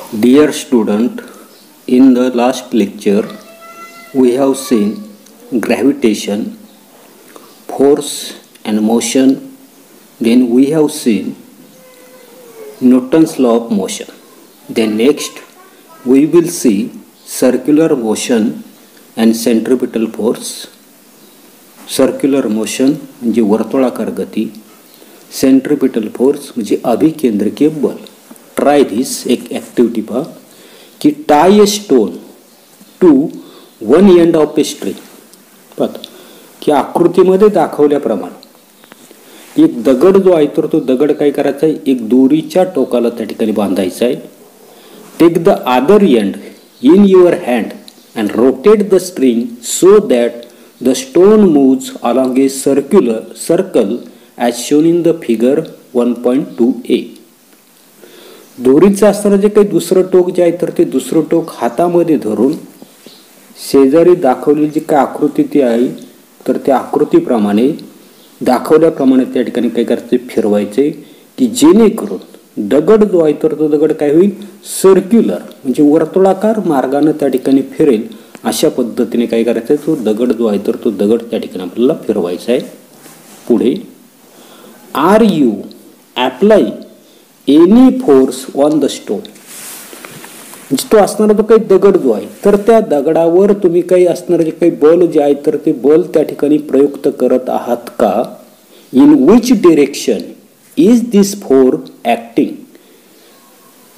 Dear student, in the last lecture we have seen gravitation, force and motion. Then we have seen Newton's law of motion. Then next we will see circular motion and centripetal force. Circular motion म्हणजे वर्तुळाकार गती, centripetal force म्हणजे अभिकेंद्रकीय बल. Try this. एक activity पहा की tie a stone to one end of a string. पाहता की आकृतीमध्ये दाखवल्याप्रमाणे एक दगड जो आहे तर तो दगड काय करायचा आहे, एक दोरीच्या टोकाला त्या ठिकाणी बांधायचा आहे. Take the other end in your hand and rotate the string so that the stone moves along a circle as shown in the figure 1.2a. दोरीचं असणारं जे काही दुसरं टोक जे आहे तर ते दुसरं टोक हातामध्ये धरून शेजारी दाखवलेली जी काय आकृती ती आहे तर त्या आकृतीप्रमाणे दाखवल्याप्रमाणे त्या ठिकाणी काय करायचे, फिरवायचे की जेणेकरून दगड जो आहे तर तो दगड काय होईल, सर्क्युलर म्हणजे वर्तुळाकार मार्गाने त्या ठिकाणी फिरेल. अशा पद्धतीने काय करायचं आहे, तो दगड जो आहे तर तो दगड त्या ठिकाणी आपल्याला फिरवायचा आहे. पुढे are you apply any force on the stone. म्हणजे तो असणारा तो काही दगड जो आहे तर त्या दगडावर तुम्ही काही असणारे जे काही बल जे आहे तर ते बल त्या ठिकाणी प्रयुक्त करत आहात का. In which direction is this force acting.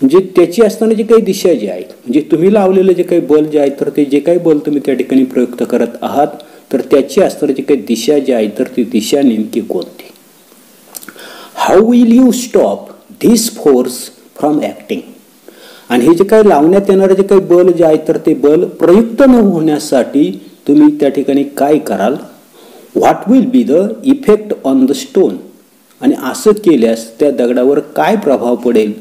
म्हणजे त्याची असताना जी काही दिशा जी आहे म्हणजे तुम्ही लावलेलं जे काही बल जे आहे तर ते जे काही बल तुम्ही त्या ठिकाणी प्रयुक्त करत आहात तर त्याची असणारी जी काही दिशा जी आहे तर ती दिशा नेमकी कोणती. How will you stop this force from acting. आणि हे जे काही लावण्यात येणारे जे काही बल जे आहे तर ते बल प्रयुक्त न होण्यासाठी तुम्ही त्या ठिकाणी काय कराल. What will be the effect on the stone. आणि असं केल्यास त्या दगडावर काय प्रभाव पडेल.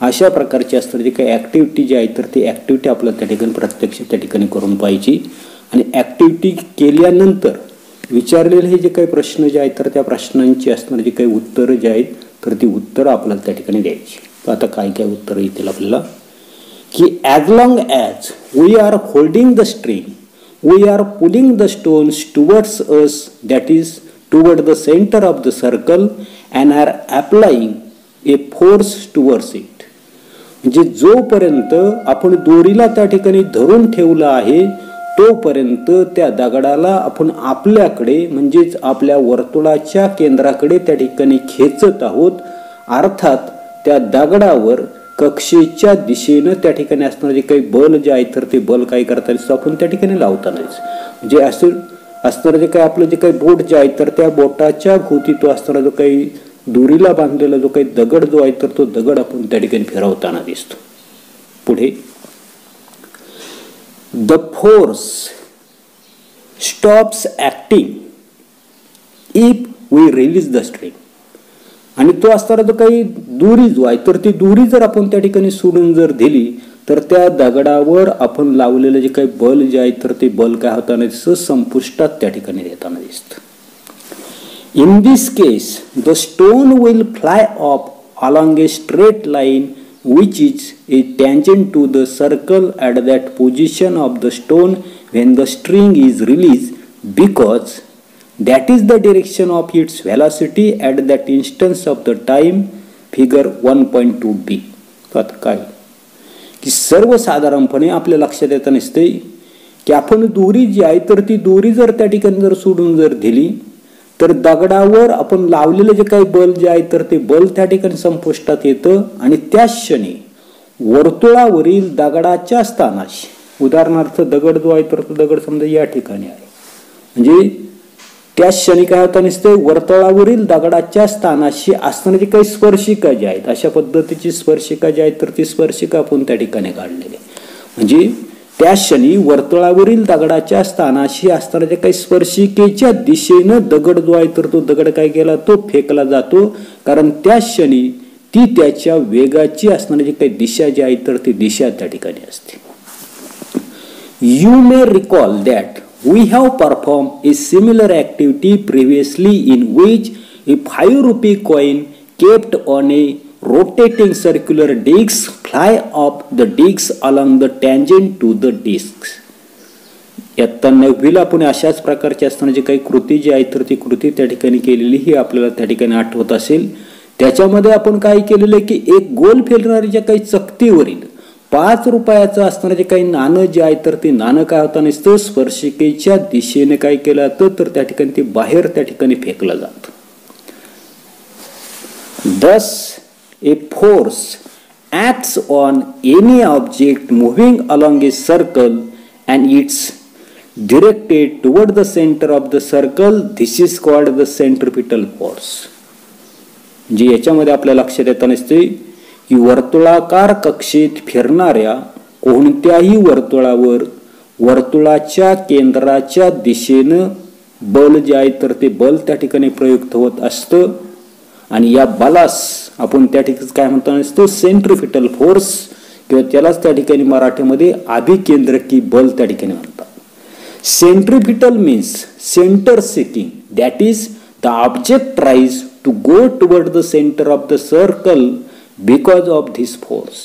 अशा प्रकारची असणारी जी काही ॲक्टिव्हिटी जी आहे तर ती ॲक्टिव्हिटी आपल्याला त्या ठिकाणी प्रत्यक्ष त्या ठिकाणी करून पाहिजे. आणि ॲक्टिव्हिटी केल्यानंतर विचारलेले हे जे काही प्रश्न जे आहेत तर त्या प्रश्नांची असणारी जी काही उत्तरं जी आहेत तर ती उत्तरं आपल्याला त्या ठिकाणी द्यायची. आता काय काय उत्तरं येतील आपल्याला की as long as we are holding the string we are pulling the stones towards us that is toward the centre of the circle and are applying a force towards it. म्हणजे जोपर्यंत आपण दोरीला त्या ठिकाणी धरून ठेवलं आहे तोपर्यंत त्या दगडाला आपण आपल्याकडे म्हणजेच आपल्या वर्तुळाच्या केंद्राकडे त्या ठिकाणी खेचत आहोत. अर्थात त्या दगडावर कक्षेच्या दिशेनं त्या ठिकाणी असणारे जे काही बल जे आहे तर ते बल काय करताना आपण त्या ठिकाणी लावतानाच म्हणजे असं असणारं जे काही आपलं जे काही बोट जे आहे तर त्या बोटाच्या भोवती तो असणारा जो काही दोरीला बांधलेला जो काही दगड जो आहे तर तो दगड आपण त्या ठिकाणी फिरवताना दिसतो. पुढे the force stops acting if we release the string. आणि तो असणारा जो काही दोरी जो आहे तर ती दोरी जर आपण त्या ठिकाणी सोडून जर दिली तर त्या दगडावर आपण लावलेलं जे काही बल जे आहे तर ते बल काय होताना दिसतं, संपुष्टात त्या ठिकाणी येताना दिसतं. In this case, the stone will fly up along a straight line which is a tangent to the circle at that position of the stone when the string is released because that is the direction of its velocity at that instance of the time. Figure 1.2b. आता काय की सर्वसाधारणपणे आपल्या लक्षात येत नसते की आपण दोरी जी आहे तर ती दोरी जर त्या ठिकाणी जर सोडून जर दिली तर दगडावर आपण लावलेलं जे काही बल जे आहे तर ते बल त्या ठिकाणी संपुष्टात येतं. आणि त्याच क्षणी वर्तुळावरील दगडाच्या स्थानाशी उदाहरणार्थ दगड जो आहे तर तो दगड समजा या ठिकाणी आहे म्हणजे त्याच क्षणी काय होतं नसते वर्तुळावरील दगडाच्या स्थानाशी असणारी जी काही स्पर्शिका जी आहेत अशा पद्धतीची स्पर्शिका जी आहे तर ती स्पर्शिका आपण त्या ठिकाणी काढलेली म्हणजे त्या क्षणी वर्तुळावरील दगडाच्या स्थानाशी असणाऱ्या जे काही स्पर्शिकेच्या दिशेनं दगड जो आहे तर तो दगड काय केला, तो फेकला जातो. कारण त्या क्षणी ती त्याच्या वेगाची असणारी जी काही दिशा जी आहे तर ती दिशा त्या ठिकाणी असते. You may recall that we have perform a similar activity previously in which a 5 rupee coin kept on a rotating circular discs fly off the discs along the tangent to the discs. इयत्ता 9वीला आपण अशाच प्रकारची असताना जी काही कृती जी आहे तर ती कृती त्या ठिकाणी केलेली ही आपल्याला त्या ठिकाणी आठवत असेल. त्याच्यामध्ये आपण काय केलेलं आहे की एक गोल फिरणारी ज्या काही चकतीवरील 5 रुपयाचं असणारे जे काही नाणं जे आहे तर ते नाणं काय होतं नसतं स्पर्शिकेच्या दिशेने काय केलं जातं तर त्या ठिकाणी ते बाहेर त्या ठिकाणी फेकलं जातं. Thus, a force acts on any object moving along a circle and it's directed toward the center of the circle. This is called the centripetal force. जी याच्यामध्ये आपल्या लक्षात येतं नसते की वर्तुळाकार कक्षेत फिरणाऱ्या कोणत्याही वर्तुळावर वर्तुळाच्या केंद्राच्या दिशेनं बल जे आहे तर ते बल त्या ठिकाणी प्रयुक्त होत असतं आणि या बलास आपण त्या ठिकाणी काय म्हणतो असतो सेंट्रिपिटल फोर्स किंवा त्यालाच त्या ठिकाणी मराठीमध्ये अभिकेंद्रकी बल त्या ठिकाणी म्हणतात. Centripetal means centre setting, that is the object tries to go toward the centre of the circle because of this force.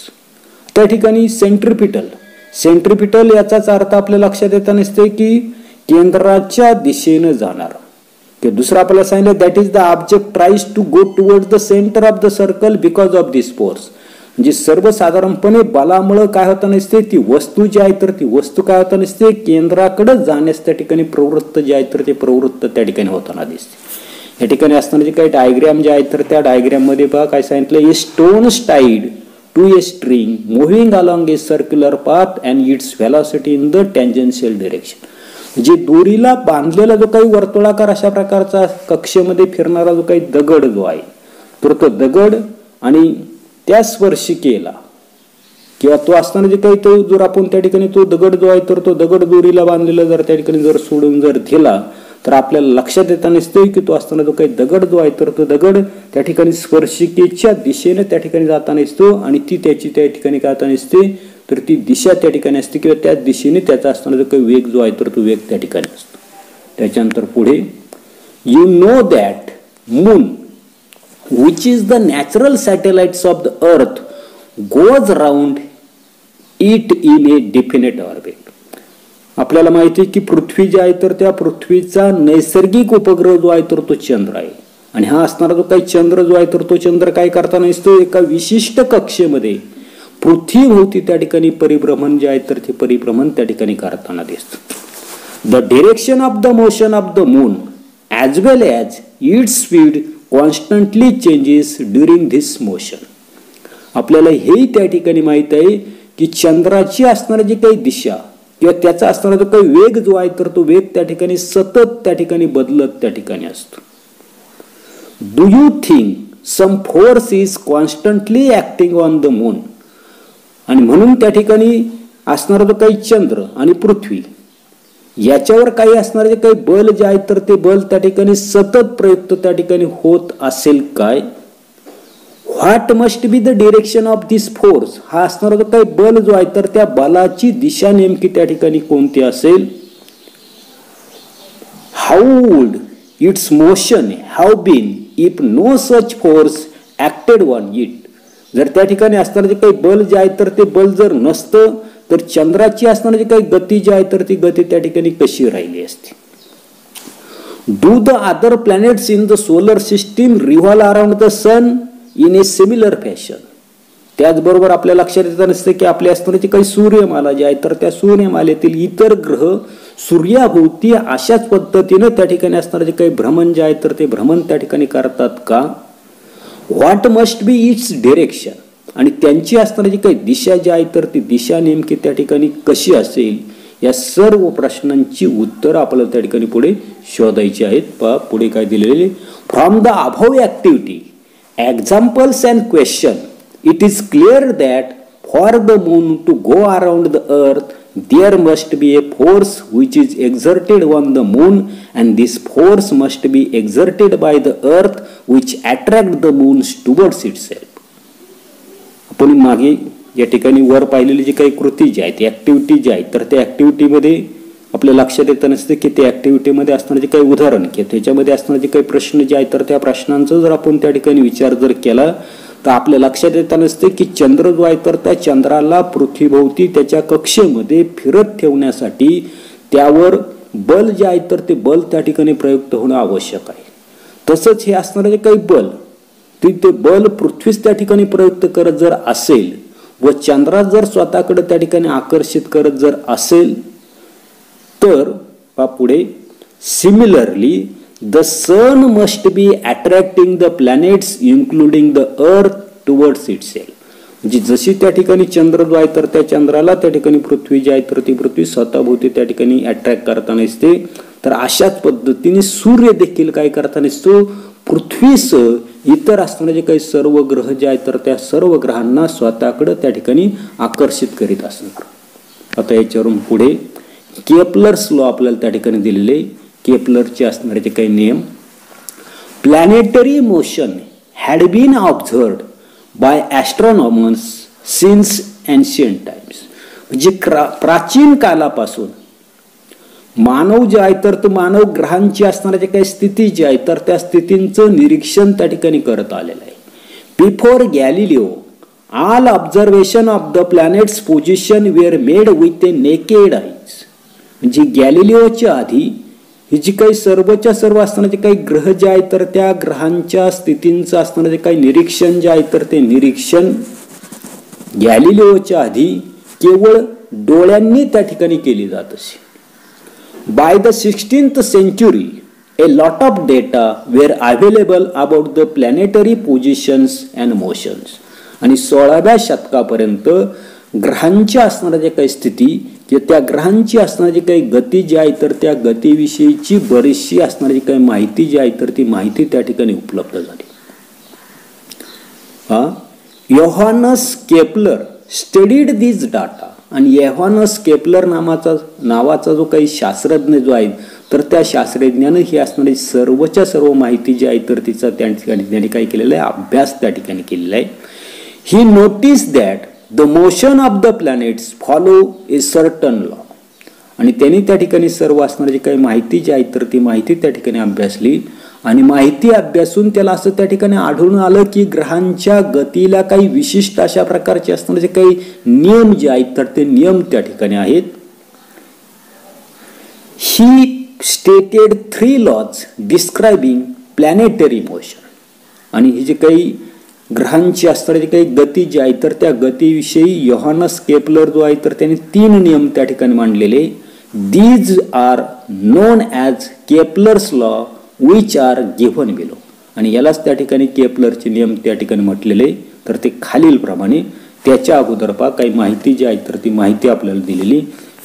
त्या ठिकाणी सेंट्रिपिटल याचाच अर्थ आपल्या लक्षात येता नसते की केंद्राच्या दिशेनं जाणार. की दुसरा आपल्याला सांगितलं that is the object tries to go toward the centre of the circle because of this force. म्हणजे सर्वसाधारणपणे बलामुळे काय होतं नसते ती वस्तू जी आहे तर ती वस्तू काय होतं नसते केंद्राकडे जाण्यास त्या ठिकाणी प्रवृत्त जे आहे तर ते प्रवृत्त त्या ठिकाणी होताना दिसते. या ठिकाणी असताना जे काही डायग्राम जे आहे तर त्या डायग्राम मध्ये पहा काय सांगितलं a stones tied to a string moving along a circular path and its velocity in the tangential direction. जे दोरीला बांधलेला जो काही वर्तुळाकार अशा प्रकारचा कक्षेमध्ये फिरणारा जो काही दगड जो आहे तर तो दगड आणि त्या स्पर्शिकेला किंवा तो असताना जे काही तो जर आपण त्या ठिकाणी तो दगड जो आहे तर तो दगड दोरीला बांधलेला जर त्या ठिकाणी जर सोडून जर दिला तर आपल्याला लक्षात येता नसते की तो असताना जो काही दगड जो आहे तर तो दगड त्या ठिकाणी स्पर्शिकेच्या दिशेने त्या ठिकाणी जाताना असतो आणि ती त्याची त्या ठिकाणी काय जाताना असते तर ती दिशा त्या ठिकाणी असते किंवा त्या दिशेने त्याचा असताना जो काही वेग जो आहे तर तो वेग त्या ठिकाणी असतो. त्याच्यानंतर पुढे you know that moon which is the natural satellites of the earth goes round it in A definite orbit. आपल्याला माहिती आहे की पृथ्वी जी आहे तर त्या पृथ्वीचा नैसर्गिक उपग्रह जो आहे तर तो चंद्र आहे आणि हा असणारा जो काही चंद्र जो आहे तर तो चंद्र काय करताना असतो एका विशिष्ट कक्षेमध्ये पृथ्वीभोवती त्या ठिकाणी परिभ्रमण जे आहे तर ते परिभ्रमण त्या ठिकाणी करताना दिसतं. The direction of the motion of the moon as well as its speed constantly changes during this motion. आपल्याला हेही त्या ठिकाणी माहित आहे की चंद्राची असणारी जी काही दिशा किंवा त्याचा असणारा जो काही वेग जो आहे तर तो वेग त्या ठिकाणी सतत त्या ठिकाणी बदलत त्या ठिकाणी असतो. Do you think some force is constantly acting on the moon. आणि म्हणून त्या ठिकाणी असणारा जो काही चंद्र आणि पृथ्वी याच्यावर काही असणारे जे काही बल जे आहे तर ते बल त्या ठिकाणी सतत प्रयुक्त त्या ठिकाणी होत असेल काय. What must be the direction of this force. हा असणारा जो काही बल जो आहे तर त्या बलाची दिशा नेमकी त्या ठिकाणी कोणती असेल. How would its motion have been if no such force acted on it. जर त्या ठिकाणी असणारे जे काही बल जे आहे तर ते बल जर नसतं तर चंद्राची असणारी जी काही गती जी आहे तर ती गती त्या ठिकाणी कशी राहिली असती. Do the other planets in the solar system revolve around the sun in a similar fashion. त्याचबरोबर आपल्या लक्षात येत नसते की आपल्या असणारी काही सूर्यमाला जी आहे तर त्या सूर्यमालेतील इतर ग्रह सूर्याभोवती अशाच पद्धतीने त्या ठिकाणी असणारे जे काही भ्रमण जे आहे तर ते भ्रमण त्या ठिकाणी करतात का. What must be its direction. आणि त्यांची असणारी जी काही दिशा जी आहे तर ती दिशा नेमकी त्या ठिकाणी कशी असेल या सर्व प्रश्नांची उत्तर आपल्याला त्या ठिकाणी पुढे शोधायची आहेत. पहा पुढे काय दिलेले from the above activity examples and question it is clear that for the moon to go around the earth there must be a force which is exerted on the moon and this force must be exerted by the earth which attract the moon towards itself. आपण मागे या ठिकाणी वर पाहिलेली जी काही कृती जी आहे ती ऍक्टिव्हिटी जी आहे तर त्या ऍक्टिव्हिटीमध्ये आपल्या लक्षात येत नसते की त्या ऍक्टिव्हिटीमध्ये असणारे जे काही उदाहरण किंवा त्याच्यामध्ये असणारे जे काही प्रश्न जे आहेत तर त्या प्रश्नांचा जर आपण त्या ठिकाणी विचार जर केला तर आपल्या लक्षात येताना असते की चंद्र जो आहे तर त्या चंद्राला पृथ्वीभोवती त्याच्या कक्षेमध्ये फिरत ठेवण्यासाठी त्यावर बल जे आहे तर ते बल त्या ठिकाणी प्रयुक्त होणं आवश्यक आहे. तसंच हे असणारे काही बल ते बल पृथ्वीच त्या ठिकाणी प्रयुक्त करत जर असेल व चंद्रा जर स्वतःकडे त्या ठिकाणी आकर्षित करत जर असेल तर पुढे similarly the sun must be attracting the planets including the earth towards itself. म्हणजे जशी त्या ठिकाणी चंद्र जो आहे तर त्या चंद्राला त्या ठिकाणी पृथ्वी जी आहे तर ती पृथ्वी स्वतःभोवती त्या ठिकाणी अट्रॅक्ट करताना असते. तर अशाच पद्धतीने सूर्य देखील काय करताना असतो पृथ्वीसह इतर असणारे काही सर्व ग्रह जे आहेत तर त्या सर्व ग्रहांना स्वतःकडे त्या ठिकाणी आकर्षित करीत असणार. आता याच्यावरून पुढे केपलर्स लॉ आपल्याला त्या ठिकाणी दिलेले केपलरचे असणारे जे काही नियम. Planetary motion had been observed by astronomers since ancient times. म्हणजे प्राचीन कालापासून मानव जे आहे तर मानव ग्रहांची असणाऱ्या काही स्थिती जी आहे तर त्या स्थितींचं निरीक्षण त्या ठिकाणी करत आलेलं आहे. Before Galileo all observation of the planets position were made with a naked eyes. म्हणजे गॅलिलिओच्या आधी ही जी काही सर्वच्या सर्व असणारे काही ग्रह जे आहे तर त्या ग्रहांच्या स्थितींचं असणारे काही निरीक्षण जे आहे तर ते निरीक्षण गॅलिलिओच्या आधी केवळ डोळ्यांनी त्या ठिकाणी केली जात असे. By the 16th century, a lot of data were available about the planetary positions and motions. आणि 16व्या शतकापर्यंत ग्रहांच्या असणाऱ्या ज्या काही स्थिती किंवा त्या ग्रहांची असणारी काही गती जी आहे तर त्या गतीविषयीची बरीचशी असणारी काही माहिती जी आहे तर ती माहिती त्या ठिकाणी उपलब्ध झाली. योहानस केपलर स्टडीड दिस डाटा. आणि योहानस केपलर नावाचा जो काही शास्त्रज्ञ जो आहे तर त्या शास्त्रज्ञानं ही असणारी सर्वच्या सर्व माहिती जी आहे तर तिचा त्या ठिकाणी त्यांनी काय केलेला आहे अभ्यास त्या ठिकाणी केलेला आहे. He notice that the motion of the planets follow a certain law. आणि त्यांनी त्या ठिकाणी सर्व असणारी काही माहिती जी आहे तर ती माहिती त्या ठिकाणी अभ्यासली आणि माहिती अभ्यासून त्याला असं त्या ठिकाणी आढळून आलं की ग्रहांच्या गतीला काही विशिष्ट अशा प्रकारचे असणारे काही नियम जे आहेत तर ते नियम त्या ठिकाणी आहेत. He stated 3 laws describing planetary motion. आणि ही जे काही ग्रहांची असणारी काही गती जी आहे तर त्या गतीविषयी योहानस केपलर जो आहे तर त्यांनी 3 नियम त्या ठिकाणी मांडलेले. These are known as Kepler's law which are given below. आणि यालाच त्या ठिकाणी केपलरचे नियम त्या ठिकाणी म्हटलेले. तर ते खालील प्रमाणे त्याच्या अगोदर काही माहिती जी आहे तर ती माहिती आपल्याला दिलेली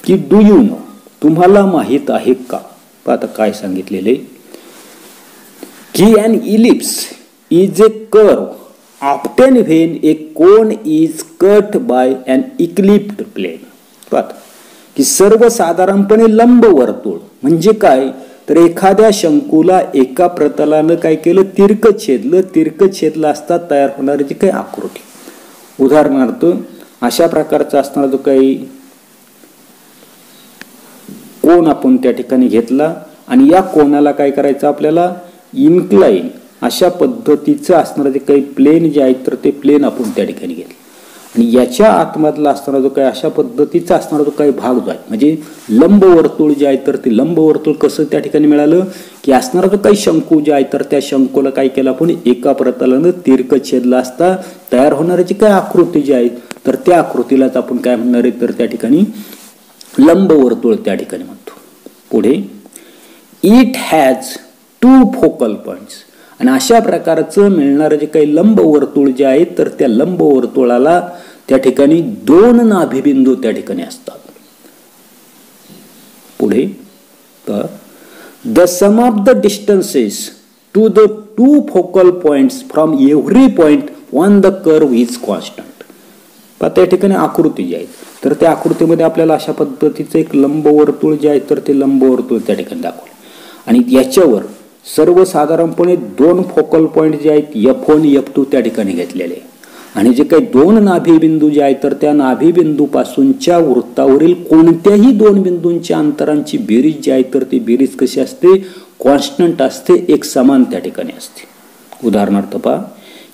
की डू यू नो तुम्हाला माहित आहे का. आता काय सांगितलेले की an ellipse is a curve often when a cone is cut by an eclipsed plane. की सर्वसाधारणपणे लंब वर्तुळ म्हणजे काय तर एखाद्या शंकूला एका प्रतलानं काय केलं तिरक छेदलं असता तयार होणारी जी काही आकृती. उदाहरणार्थ अशा प्रकारचा असणारा जो काही कोन आपण त्या ठिकाणी घेतला आणि या कोनाला काय करायचं आपल्याला इन्क्लाइन अशा पद्धतीचं असणारं जे काही प्लेन जे आहेत तर ते प्लेन आपण त्या ठिकाणी घेतलं आणि याच्या आतमधला असणारा जो काही अशा पद्धतीचा असणारा जो काही भाग जो आहे म्हणजे लंबवर्तुळ जे आहे तर ते लंबवर्तुळ कसं त्या ठिकाणी मिळालं की असणारा जो काही शंकू जे आहे तर त्या शंकूला काय केलं आपण एका प्रतलानं तिरक छेदला असता तयार होणारी जी काही आकृती जी आहे तर त्या आकृतीलाच आपण काय म्हणणार आहे तर त्या ठिकाणी लंबवर्तुळ त्या ठिकाणी म्हणतो. पुढे इट हॅज 2 फोकल पॉइंट्स. आणि अशा प्रकारचं मिळणारं जे काही लंबवर्तुळ जे आहे तर त्या लंबवर्तुळाला त्या ठिकाणी 2 नाभिबिंदू त्या ठिकाणी असतात. पुढे तर the sum of the distances to the 2 focal points from every point on the curve is constant. त्या ठिकाणी आकृती जी आहे तर त्या आकृतीमध्ये आपल्याला अशा पद्धतीचं एक लंबवर्तुळ जे आहे तर ते लंबवर्तुळ त्या ठिकाणी दाखवलं आणि याच्यावर सर्वसाधारणपणे 2 फोकल पॉइंट जे आहेत F1 F2 त्या ठिकाणी घेतलेले आणि जे काही 2 नाभिबिंदू जे आहेत तर त्या नाभिबिंदूपासूनच्या वृत्तावरील कोणत्याही 2 बिंदूंच्या अंतरांची बेरीज जी आहे तर ती बेरीज कशी असते कॉन्स्टंट असते एक समान त्या ठिकाणी असते. उदाहरणार्थ पहा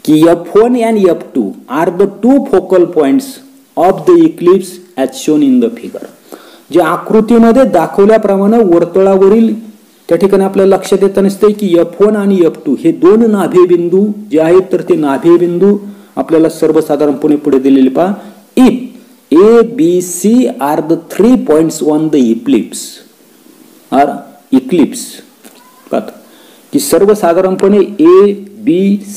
की F1 and F2 are the two focal points of the ellipse as shown in the figure. जे आकृतीमध्ये दाखवल्याप्रमाणे वर्तुळावरील त्या ठिकाणी आपल्याला लक्षात येतं नसते की F1 आणि F2 हे दोन नाभे बिंदू जे आहेत तर ते नाभे बिंदू आपल्याला सर्वसाधारणपणे पुढे दिलेले पहा. If A, B, C are the 3 points on the ellipse or eclipse. की सर्वसाधारणपणे A, B,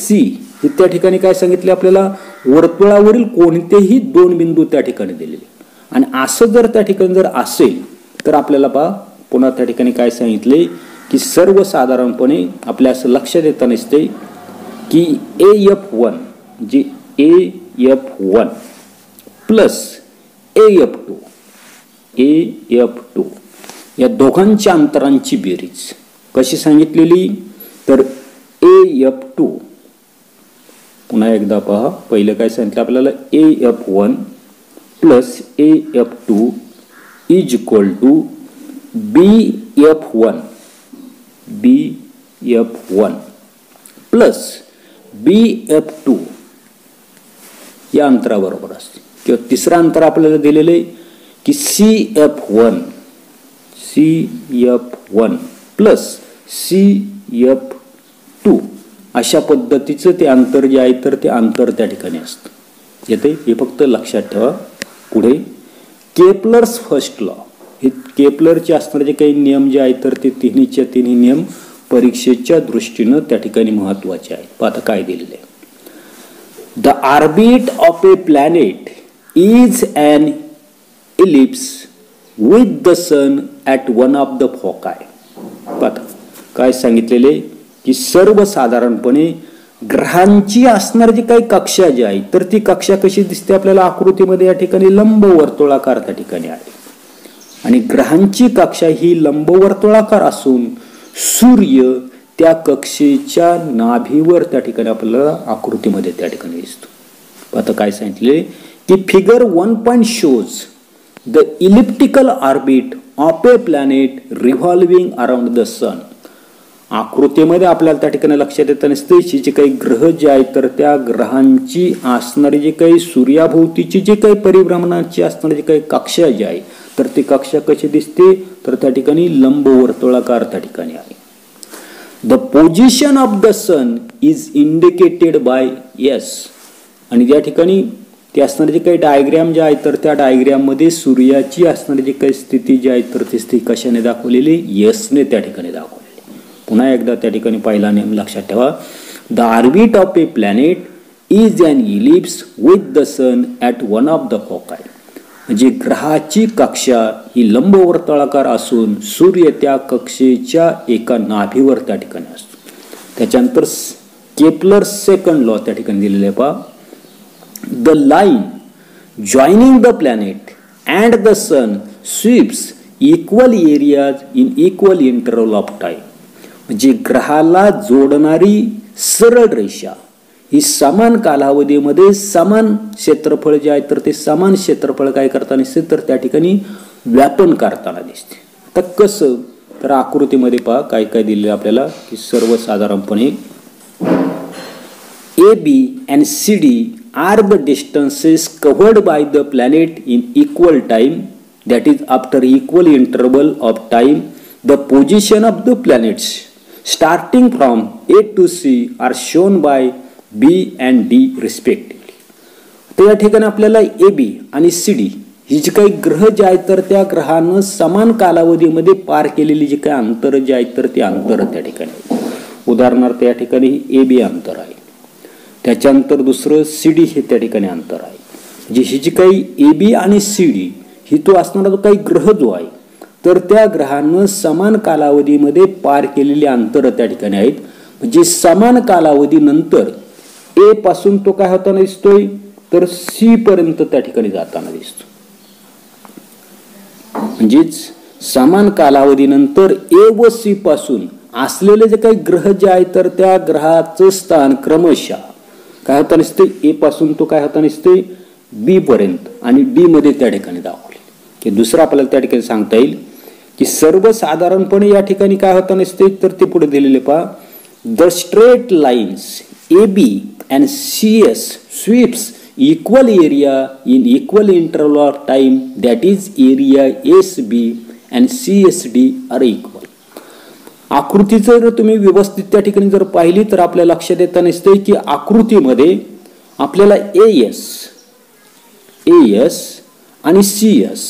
C हे त्या ठिकाणी काय सांगितले आपल्याला वर्तुळावरील कोणतेही दोन बिंदू त्या ठिकाणी दिलेले. आणि असं जर त्या ठिकाणी जर असेल तर आपल्याला पहा पुन्हा त्या ठिकाणी काय सांगितले की सर्वसाधारणपणे आपल्या असं लक्षात येतं नसते की AF1 जे AF1 प्लस AF2 या दोघांच्या अंतरांची बेरीज कशी सांगितलेली तर AF2 पुन्हा एकदा पहा पहिलं काय सांगितलं आपल्याला AF1 plus AF2 is equal to BF1 plus BF2 या अंतराबरोबर असते. किंवा तिसरं अंतर आपल्याला दिलेले की CF1 प्लस CF2 अशा पद्धतीचं ते अंतर जे आहे तर ते अंतर त्या ठिकाणी असतं. येते हे फक्त लक्षात ठेवा. पुढे केपलर्स फर्स्ट लॉ हे केपलरचे असणारे जे काही नियम जे आहेत तर ते तिन्हीच्या तिन्ही नियम परीक्षेच्या दृष्टीनं त्या ठिकाणी महत्वाचे आहेत. आता काय दिलेले आहे. The orbit of a planet is an ellipse with the sun at one of the foci. काय सांगितलेले की सर्वसाधारणपणे ग्रहांची असणारी जी काही कक्षा जी आहे तर ती कक्षा कशी दिसते आपल्याला आकृतीमध्ये या ठिकाणी लंबवर्तुळाकार त्या ठिकाणी आहे. आणि ग्रहांची कक्षा ही लंबवर्तुळाकार असून सूर्य त्या कक्षेच्या नाभीवर त्या ठिकाणी आपल्याला आकृतीमध्ये त्या ठिकाणी दिसतो. आता काय सांगितले की figure 1 point shows the elliptical orbit of a planet revolving around the sun. आकृतीमध्ये आपल्याला त्या ठिकाणी लक्षात येतं नसते जे काही ग्रह जे आहेत तर त्या ग्रहांची असणारी जे काही सूर्याभोवतीची जे काही परिभ्रमणाची असणारी जे काही कक्षा जी आहे तर ती कक्षा कशी दिसते तर त्या ठिकाणी लंबवर्तुळाकार त्या ठिकाणी आहे. The position of the sun is indicated by S. आणि या ठिकाणी ते असणारे जे काही डायग्रॅम जे आहे तर त्या डायग्रॅम मध्ये सूर्याची असणारी जी काही स्थिती जी आहे तर ती स्थिती कशाने दाखवलेली यसने त्या ठिकाणी दाखवलेली. पुन्हा एकदा त्या ठिकाणी पहिला नियम लक्षात ठेवा. The orbit of a planet is an ellipse with the sun at one of the foci. म्हणजे ग्रहाची कक्षा ही लंबवर्तुळाकार असून सूर्य त्या कक्षेच्या एका नाभीवर त्या ठिकाणी असतो. त्याच्यानंतर केपलर सेकंड लॉ त्या ठिकाणी दिलेले आहे पहा. The line joining the planet and the sun sweeps equal areas in equal interval of time. म्हणजे ग्रहाला जोडणारी सरळ रेषा ही समान कालावधीमध्ये समान क्षेत्रफळ जे आहे तर ते समान क्षेत्रफळ काय करताना दिसते तर त्या ठिकाणी व्यापन करताना दिसते. तर कसं तर आकृतीमध्ये पहा काय काय दिलेलं आपल्याला की सर्वसाधारणपणे AB and CD are the distances covered by the planet in equal time, that is after equal interval of time. The position of the planets starting from A to C are shown by B and D respectively. तर या ठिकाणी आपल्याला AB आणि CD ही जी काही ग्रह जे आहेत तर त्या ग्रहानं समान कालावधीमध्ये पार केलेली जी काही अंतर जे आहेत तर ते अंतर त्या ठिकाणी उदाहरणार्थ या ठिकाणी AB अंतर आहे. त्याच्यानंतर दुसरं CD हे त्या ठिकाणी अंतर आहे. जी ही जी काही AB आणि CD ही तो असणारा जो काही ग्रह जो आहे तर त्या ग्रहानं समान कालावधीमध्ये पार केलेली अंतर त्या ठिकाणी आहेत. म्हणजे समान कालावधीनंतर A पासून तो काय होताना दिसतोय तर C पर्यंत त्या ठिकाणी जाताना दिसतो. म्हणजेच समान कालावधीनंतर A व C पासून असलेले जे काही ग्रह जे आहेत तर त्या ग्रहाचं स्थान क्रमशः काय होता नसते ए पासून तो काय होता नसते बी पर्यंत आणि डी मध्ये त्या ठिकाणी दाखवले. की दुसरं आपल्याला त्या ठिकाणी सांगता येईल की सर्वसाधारणपणे या ठिकाणी काय होता नसते तर ते पुढे दिलेले पहा. The straight lines AB and CS sweeps equal area in equal interval of time, that is area SB and CSD are equal. आकृती जर तुम्ही व्यवस्थित त्या ठिकाणी जर पाहिली तर आपल्या लक्षात येतं नसते की आकृतीमध्ये आपल्याला AS आणि CS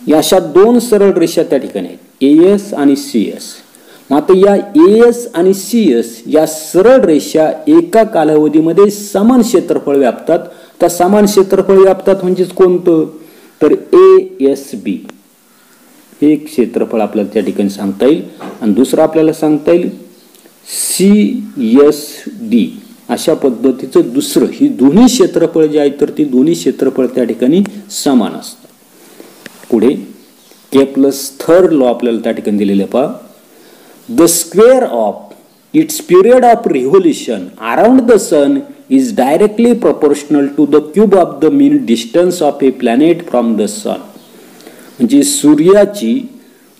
या अशा दोन सरळ रेषा त्या ठिकाणी आहेत, AS आणि CS. मात्र या AS आणि CS या सरळ रेषा एका कालावधीमध्ये समान क्षेत्रफळ व्यापतात. त्या समान क्षेत्रफळ व्यापतात म्हणजेच कोणतं, तर ASB हे एक क्षेत्रफळ आपल्याला त्या ठिकाणी सांगता येईल. आणि दुसरं आपल्याला सांगता येईल CSD. अशा पद्धतीचं दुसरं, ही दोन्ही क्षेत्रफळ जे आहेत तर ती दोन्ही क्षेत्रफळ त्या ठिकाणी समान असतात. पुढे केप्लर्स थर्ड लॉ आपल्याला त्या ठिकाणी दिलेले पहा. The square of its period of revolution around the sun is directly proportional to the cube of the mean distance of a planet from the sun. म्हणजे सूर्याची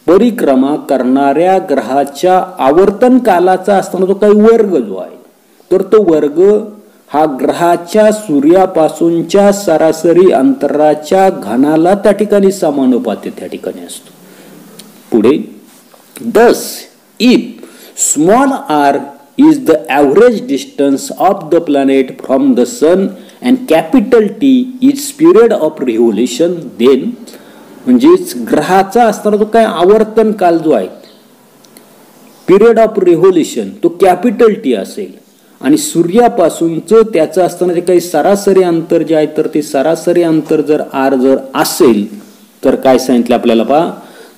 परिक्रमा करणाऱ्या ग्रहाच्या आवर्तन कालाचा असताना जो काही वर्ग जो आहे तर तो वर्ग हा ग्रहाच्या सूर्यापासूनच्या सरासरी अंतराच्या घनाला त्या ठिकाणी समानुपाती त्या ठिकाणी असतो. पुढे thus if small r is the average distance of the planet from the sun and capital T its period of revolution, then म्हणजेच ग्रहाचा असणारा जो काय आवर्तन काल जो आहे पिरियड ऑफ रिव्होल्युशन तो कॅपिटल टी असेल आणि सूर्यापासूनचं त्याचं असताना जे काही सरासरी अंतर जे आहे तर ते सरासरी अंतर जर आर जर असेल तर काय सांगितलं आपल्याला पहा.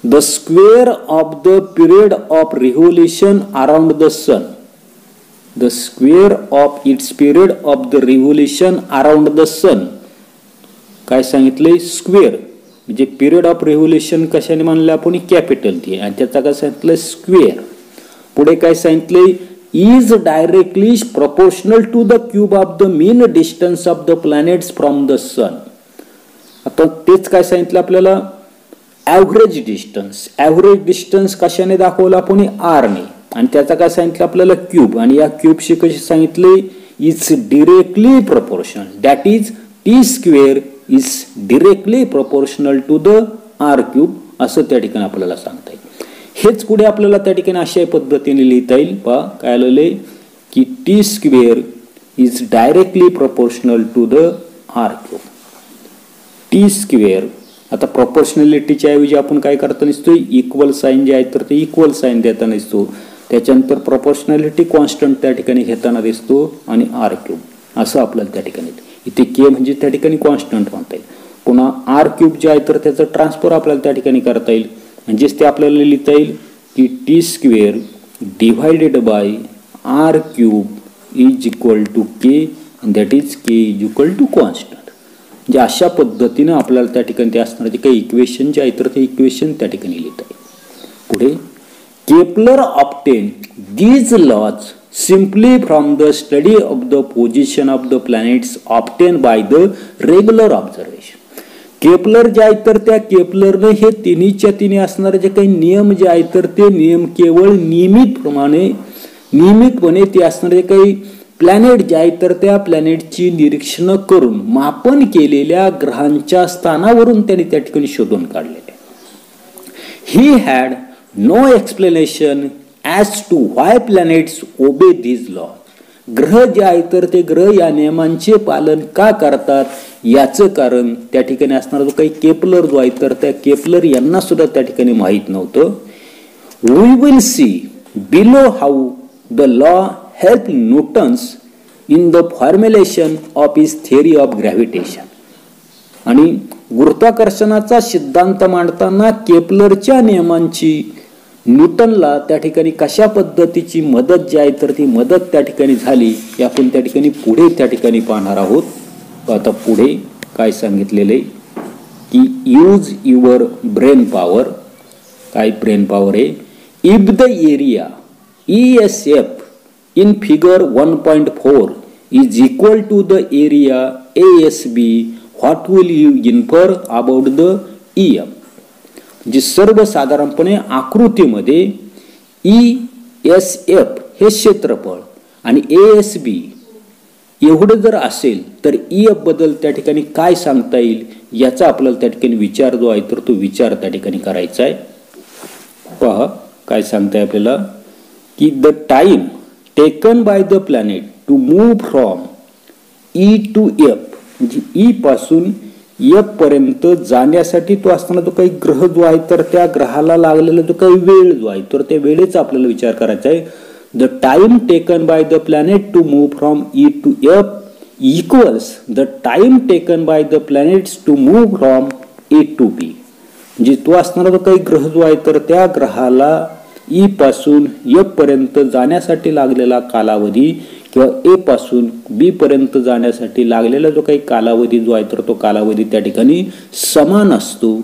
The square of the period of revolution around the sun, the square of its period of the revolution around the sun, काय सांगितलंय स्क्वेअर म्हणजे पिरियड ऑफ रिव्होल्युशन कशाने मानलं आपण कॅपिटल टी आणि त्याचा काय सांगितलं स्क्वेअर. पुढे काय सांगितलंय is directly proportional to the cube of the mean distance of the planets from the sun. आता तेच काय सांगितलं आपल्याला ॲव्हरेज डिस्टन्स कशाने दाखवलं आपण आर ने आणि त्याचा काय सांगितलं आपल्याला क्यूब आणि या क्यूबशी कशी सांगितले is directly proportional, that is T square is directly proportional to the R cube असं त्या ठिकाणी आपल्याला सांगता येईल. हेच पुढे आपल्याला त्या ठिकाणी अशा पद्धतीने लिहिता येईल. पहा काय आलेले की T square is directly proportional to the R cube. T square आता प्रॉपोर्शनॅलिटीच्या ऐवजी आपण काय करता नसतो इक्वल साइन जे आहे तर ते इक्वल साइन देता नसतो. त्याच्यानंतर प्रॉपोर्शनॅलिटी कॉन्स्टंट त्या ठिकाणी घेताना दिसतो आणि आर क्यूब असं आपल्याला त्या ठिकाणी इथे के म्हणजे त्या ठिकाणी कॉन्स्टंट म्हणता येईल. पुन्हा आर क्यूब जे आहे तर त्याचं ट्रान्सफर आपल्याला त्या ठिकाणी करता येईल म्हणजेच ते आपल्याला लिहिता येईल की T square divided by R cube is equal to K that is K is equal to constant. म्हणजे अशा पद्धतीनं आपल्याला त्या ठिकाणी ते असणारे जे काही इक्वेशन जे आहे तर ते इक्वेशन त्या ठिकाणी लिहिता येईल. पुढे Kepler obtain these laws simply from the study of the position of the planets obtain by the regular observation. Kepler जे आहे तर त्या केपलरने हे तिन्हीच्या तिन्ही असणारे जे काही नियम जे आहे तर ते नियम केवळ नियमितपणे ते असणारे काही प्लॅनेट जे आहे तर त्या प्लॅनेटची निरीक्षण करून मापन केलेल्या ग्रहांच्या स्थानावरून त्यांनी त्या ठिकाणी शोधून काढलेले. He had no explanation as to why planets obey these law. ग्रह जे आहे तर ते ग्रह या नियमांचे पालन का करतात याचं कारण त्या ठिकाणी असणारा जो काही केपलर जो आहे तर त्या केपलर यांना सुद्धा त्या ठिकाणी माहीत नव्हतं. We will see below how the law help Newton's in the formulation of his theory of gravitation. आणि गुरुत्वाकर्षणाचा सिद्धांत मांडताना केपलरच्या नियमांची न्यूटनला त्या ठिकाणी कशा पद्धतीची मदत जी आहे तर ती मदत त्या ठिकाणी झाली हे आपण त्या ठिकाणी पुढे त्या ठिकाणी पाहणार आहोत. आता पुढे काय सांगितलेले की यूज युअर ब्रेन पॉवर. काय ब्रेन पॉवर आहे if the area ESF in figure 1.4 is equal to the area ASB, what will you infer about the EM? जी सर्वसाधारणपणे आकृतीमध्ये ESF हे क्षेत्रफळ आणि ASB एवढं जर असेल तर EF बद्दल त्या ठिकाणी काय सांगता येईल याचा आपल्याला त्या ठिकाणी विचार जो आहे तर तो विचार त्या ठिकाणी करायचा आहे. पहा काय सांगताय आपल्याला की the time taken by the planet to move from E to F, म्हणजे E पासून F पर्यंत जाण्यासाठी तो असताना तो काही ग्रह जो आहे तर त्या ग्रहाला लागलेला जो काही वेळ जो आहे तर त्या वेळेचा आपल्याला विचार करायचा आहे. The time taken by the planet to move from E to F equals the time taken by the planets to move from A to B, म्हणजे तो असणारा जो काही ग्रह जो आहे तर त्या ग्रहाला E पासून F पर्यंत जाण्यासाठी लागलेला कालावधी किंवा A पासून B पर्यंत जाण्यासाठी लागलेला जो काही कालावधी जो आहे तर तो कालावधी त्या ठिकाणी समान असतो.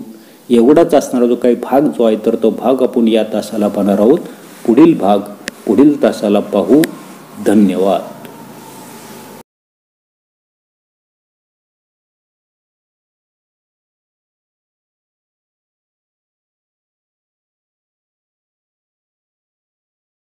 एवढाच असणारा जो काही भाग जो आहे तर तो भाग आपण या तासाला पाहणार आहोत. पुढील भाग पुढील तासाला पाहू. धन्यवाद.